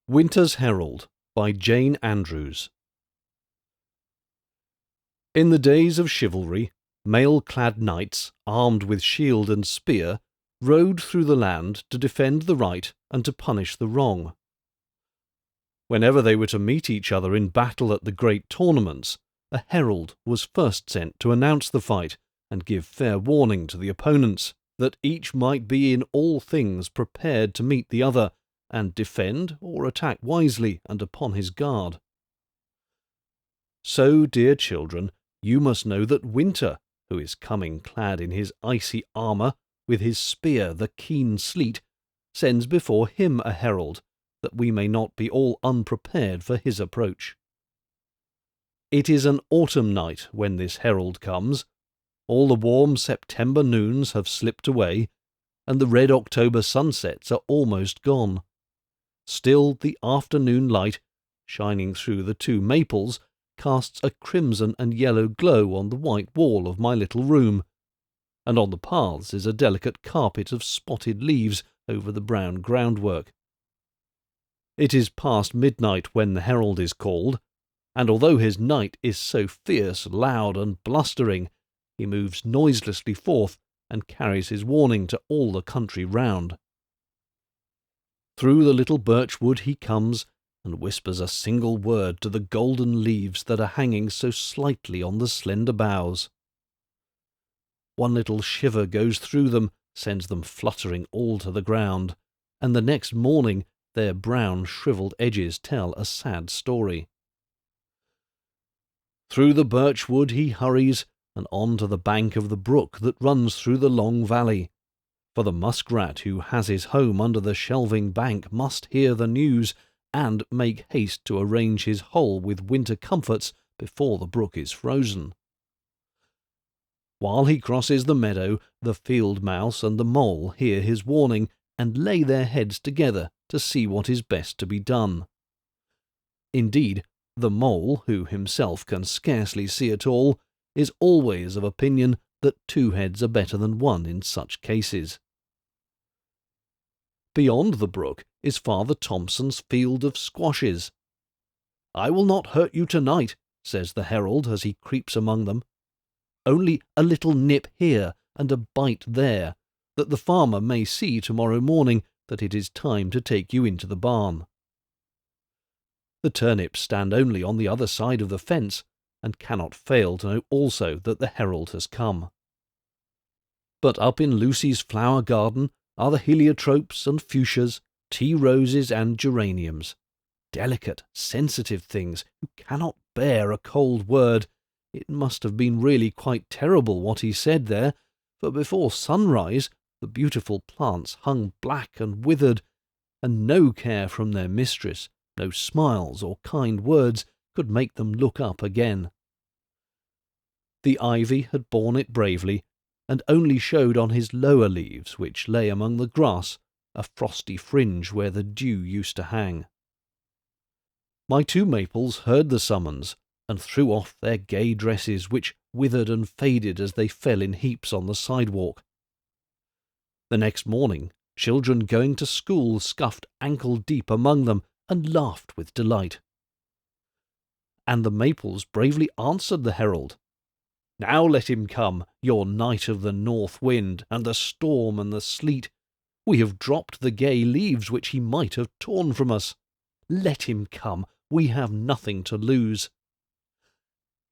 Winter's Herald by Jane Andrews. In the days of chivalry, mail-clad knights, armed with shield and spear, rode through the land to defend the right and to punish the wrong. Whenever they were to meet each other in battle at the great tournaments, a herald was first sent to announce the fight and give fair warning to the opponents, that each might be in all things prepared to meet the other, and defend or attack wisely and upon his guard. So, dear children, you must know that Winter, who is coming clad in his icy armour, with his spear the keen sleet, sends before him a herald, that we may not be all unprepared for his approach. It is an autumn night when this herald comes. All the warm September noons have slipped away, and the red October sunsets are almost gone. Still the afternoon light, shining through the two maples, casts a crimson and yellow glow on the white wall of my little room, and on the paths is a delicate carpet of spotted leaves over the brown groundwork. It is past midnight when the herald is called, and although his knight is so fierce, loud, and blustering, he moves noiselessly forth and carries his warning to all the country round. Through the little birch wood he comes, and whispers a single word to the golden leaves that are hanging so slightly on the slender boughs. One little shiver goes through them, sends them fluttering all to the ground, and the next morning their brown shrivelled edges tell a sad story. Through the birch wood he hurries, and on to the bank of the brook that runs through the long valley. For the muskrat who has his home under the shelving bank must hear the news, and make haste to arrange his hole with winter comforts before the brook is frozen. While he crosses the meadow, the field mouse and the mole hear his warning, and lay their heads together to see what is best to be done. Indeed, the mole, who himself can scarcely see at all, is always of opinion that two heads are better than one in such cases. Beyond the brook is Father Thompson's field of squashes. "I will not hurt you tonight," says the herald as he creeps among them. "Only a little nip here and a bite there, that the farmer may see tomorrow morning that it is time to take you into the barn." The turnips stand only on the other side of the fence, and cannot fail to know also that the herald has come. But up in Lucy's flower garden are the heliotropes and fuchsias, tea roses and geraniums, delicate, sensitive things who cannot bear a cold word. It must have been really quite terrible what he said there, for before sunrise the beautiful plants hung black and withered, and no care from their mistress, no smiles or kind words could make them look up again. The ivy had borne it bravely, and only showed on his lower leaves, which lay among the grass, a frosty fringe where the dew used to hang. My two maples heard the summons, and threw off their gay dresses, which withered and faded as they fell in heaps on the sidewalk. The next morning, children going to school scuffed ankle-deep among them, and laughed with delight. And the maples bravely answered the herald. "Now let him come, your knight of the north wind, and the storm and the sleet. We have dropped the gay leaves which he might have torn from us. Let him come, we have nothing to lose.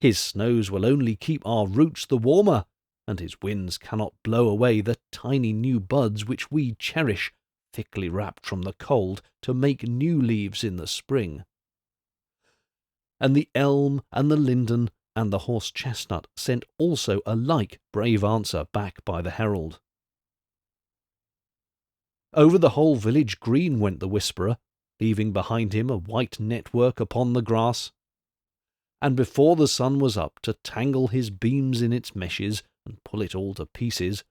His snows will only keep our roots the warmer, and his winds cannot blow away the tiny new buds which we cherish, thickly wrapped from the cold, to make new leaves in the spring." And the elm and the linden and the horse-chestnut sent also a like brave answer back by the herald. Over the whole village green went the whisperer, leaving behind him a white network upon the grass. And before the sun was up to tangle his beams in its meshes and pull it all to pieces,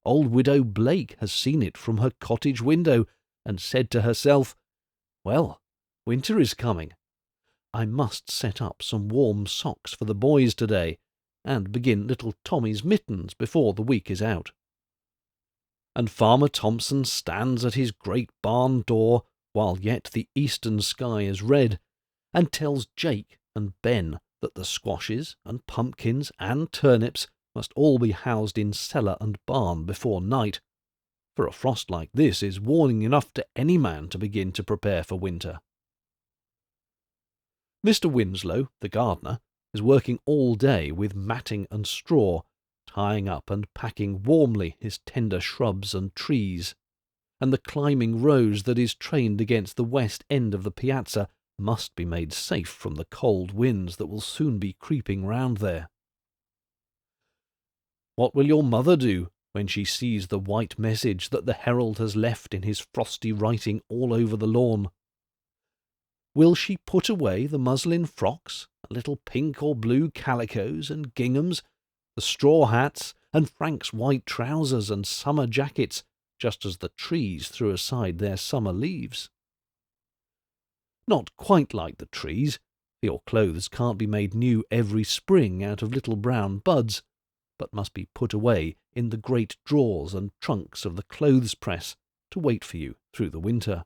old Widow Blake has seen it from her cottage window, and said to herself, "Well, winter is coming. I must set up some warm socks for the boys today, and begin little Tommy's mittens before the week is out." And Farmer Thompson stands at his great barn door, while yet the eastern sky is red, and tells Jake and Ben that the squashes and pumpkins and turnips must all be housed in cellar and barn before night, for a frost like this is warning enough to any man to begin to prepare for winter. Mr. Winslow, the gardener, is working all day with matting and straw, tying up and packing warmly his tender shrubs and trees, and the climbing rose that is trained against the west end of the piazza must be made safe from the cold winds that will soon be creeping round there. What will your mother do when she sees the white message that the Herald has left in his frosty writing all over the lawn? Will she put away the muslin frocks, little pink or blue calicoes and ginghams, the straw hats, and Frank's white trousers and summer jackets, just as the trees threw aside their summer leaves? Not quite like the trees, for your clothes can't be made new every spring out of little brown buds, but must be put away in the great drawers and trunks of the clothes-press to wait for you through the winter.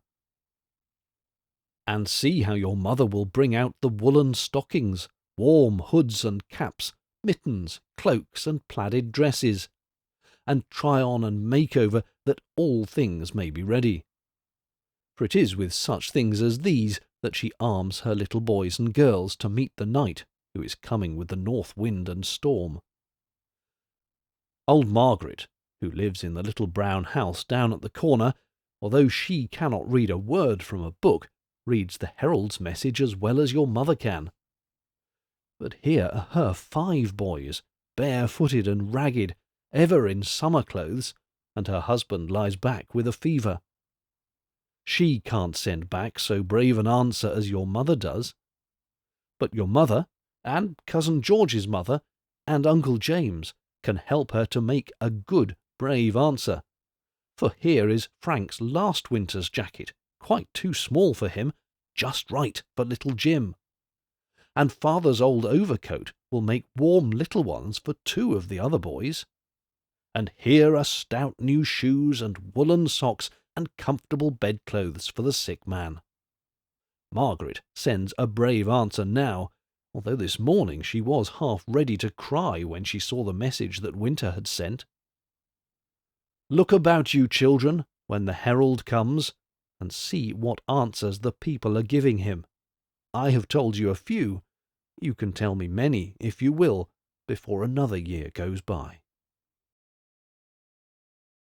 And see how your mother will bring out the woolen stockings, warm hoods and caps, mittens, cloaks, and plaided dresses, and try on and make over that all things may be ready. For it is with such things as these that she arms her little boys and girls to meet the night who is coming with the north wind and storm. Old Margaret, who lives in the little brown house down at the corner, although she cannot read a word from a book, reads the Herald's message as well as your mother can. But here are her 5 boys, barefooted and ragged, ever in summer clothes, and her husband lies back with a fever. She can't send back so brave an answer as your mother does. But your mother, and Cousin George's mother, and Uncle James can help her to make a good, brave answer. For here is Frank's last winter's jacket, quite too small for him, just right for little Jim. And father's old overcoat will make warm little ones for 2 of the other boys. And here are stout new shoes and woolen socks and comfortable bedclothes for the sick man. Margaret sends a brave answer now, although this morning she was half ready to cry when she saw the message that Winter had sent. Look about you, children, when the herald comes, and see what answers the people are giving him. I have told you a few. You can tell me many, if you will, before another year goes by.